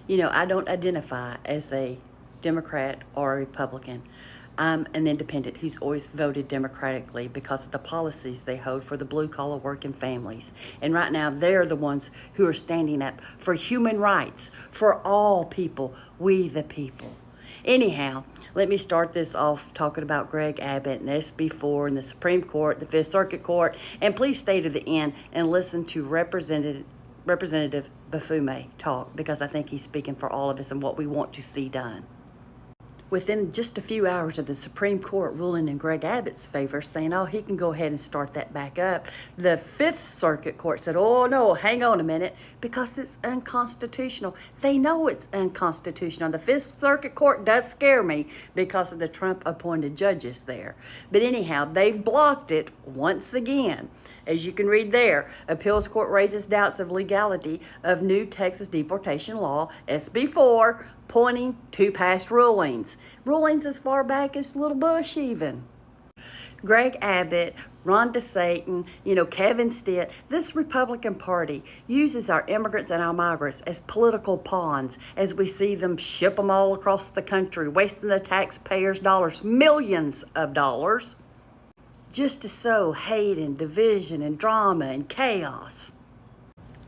I don't identify as a Democrat or a Republican. I'm an independent who's always voted democratically because of the policies they hold for the blue collar working families. And right now, they're the ones who are standing up for human rights for all people, we the people. Anyhow, let me start this off talking about Greg Abbott and SB4 and the Supreme Court, the Fifth Circuit Court, and please stay to the end and listen to Representative Bafume talk, because I think he's speaking for all of us and what we want to see done. Within just a few hours of the Supreme Court ruling in Greg Abbott's favor, saying, oh, he can go ahead and start that back up, the Fifth Circuit Court said, oh, no, hang on a minute, because it's unconstitutional. They know it's unconstitutional. The Fifth Circuit Court does scare me because of the Trump-appointed judges there. But anyhow, they blocked it once again. As you can read there, appeals court raises doubts of legality of new Texas deportation law, SB4, pointing to past rulings. Rulings as far back as Little Bush even. Greg Abbott, Ron DeSantis, Kevin Stitt, this Republican Party uses our immigrants and our migrants as political pawns as we see them ship them all across the country, wasting the taxpayers' dollars, millions of dollars, just to sow hate and division and drama and chaos.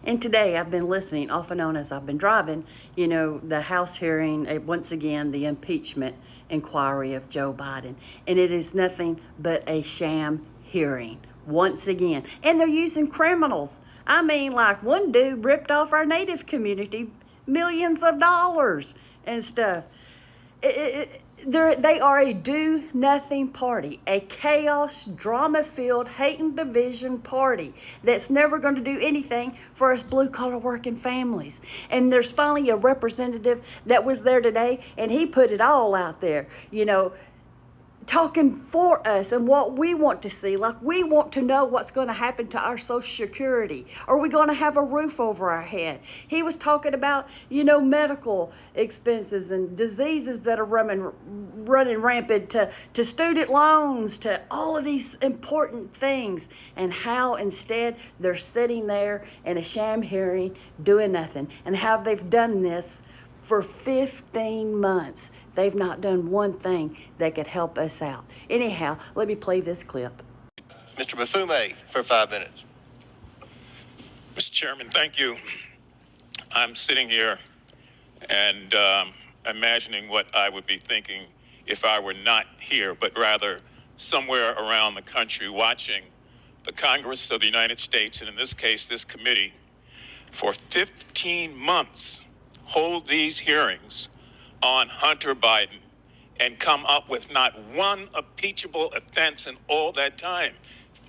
And today I've been listening off and on as I've been driving, the House hearing, once again, the impeachment inquiry of Joe Biden. And it is nothing but a sham hearing, once again. And they're using criminals. I mean, like one dude ripped off our Native community millions of dollars and stuff. They are a do-nothing party, a chaos, drama-filled, hate and division party that's never going to do anything for us blue-collar working families. And there's finally a representative that was there today, and he put it all out there, talking for us and what we want to see. Like, we want to know what's going to happen to our Social Security. Are we going to have a roof over our head? He was talking about, medical expenses and diseases that are running rampant, to student loans, to all of these important things, and how instead they're sitting there in a sham hearing doing nothing, and how they've done this for 15 months. They've not done one thing that could help us out. Anyhow, let me play this clip. Mr. Bafume, for 5 minutes. Mr. Chairman, thank you. I'm sitting here and imagining what I would be thinking if I were not here, but rather somewhere around the country, watching the Congress of the United States, and in this case, this committee, for 15 months hold these hearings on Hunter Biden and come up with not one impeachable offense in all that time.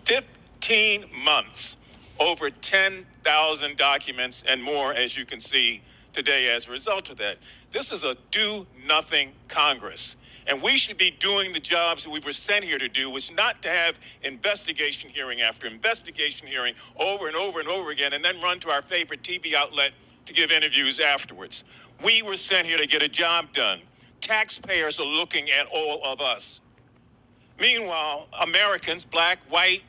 15 months, over 10,000 documents and more, as you can see today as a result of that. This is a do-nothing Congress. And we should be doing the jobs that we were sent here to do, which not to have investigation hearing after investigation hearing over and over and over again, and then run to our favorite TV outlet to give interviews afterwards. We were sent here to get a job done. Taxpayers are looking at all of us. Meanwhile, Americans, black, white,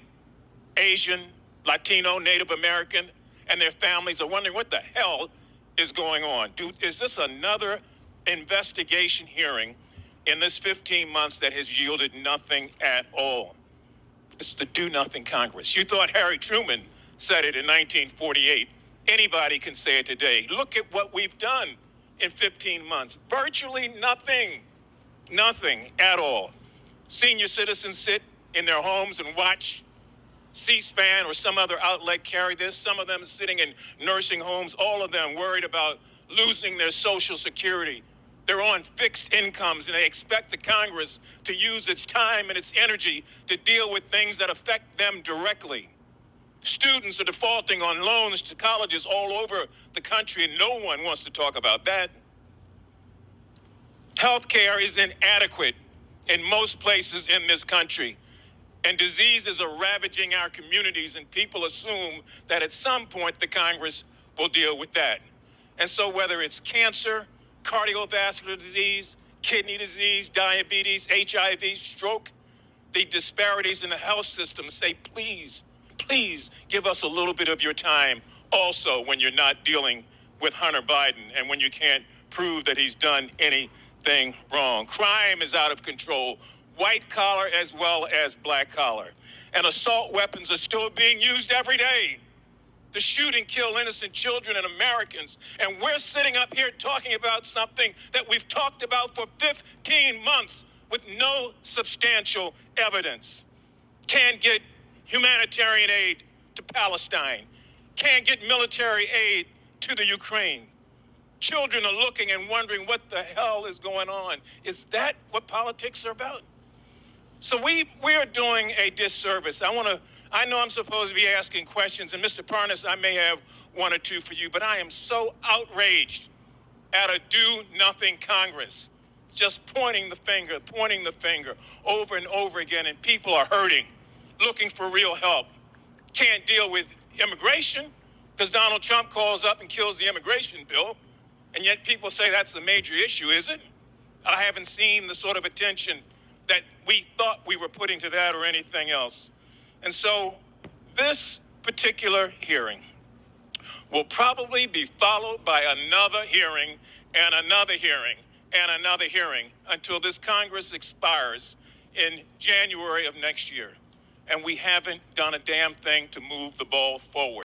Asian, Latino, Native American, and their families are wondering what the hell is going on. Is this another investigation hearing in this 15 months that has yielded nothing at all? It's the do-nothing Congress. You thought Harry Truman said it in 1948. Anybody can say it today. Look at what we've done in 15 months. Virtually nothing. Nothing at all. Senior citizens sit in their homes and watch C-SPAN or some other outlet carry this. Some of them sitting in nursing homes, all of them worried about losing their Social Security. They're on fixed incomes, and they expect the Congress to use its time and its energy to deal with things that affect them directly. Students are defaulting on loans to colleges all over the country, and no one wants to talk about that. Healthcare is inadequate in most places in this country, and diseases are ravaging our communities, and people assume that at some point the Congress will deal with that. And so whether it's cancer, cardiovascular disease, kidney disease, diabetes, HIV, stroke, the disparities in the health system say, please give us a little bit of your time also when you're not dealing with Hunter Biden and when you can't prove that he's done anything wrong. Crime is out of control, white collar as well as black collar. And assault weapons are still being used every day to shoot and kill innocent children and Americans. And we're sitting up here talking about something that we've talked about for 15 months with no substantial evidence. Can't get humanitarian aid to Palestine. Can't get military aid to the Ukraine. Children are looking and wondering what the hell is going on. Is that what politics are about? So we're doing a disservice. I know I'm supposed to be asking questions, and Mr. Parnas, I may have one or two for you, but I am so outraged at a do-nothing Congress, just pointing the finger over and over again, and people are hurting, looking for real help. Can't deal with immigration because Donald Trump calls up and kills the immigration bill, and yet people say that's the major issue, is it? I haven't seen the sort of attention that we thought we were putting to that or anything else. And so this particular hearing will probably be followed by another hearing and another hearing and another hearing until this Congress expires in January of next year. And we haven't done a damn thing to move the ball forward.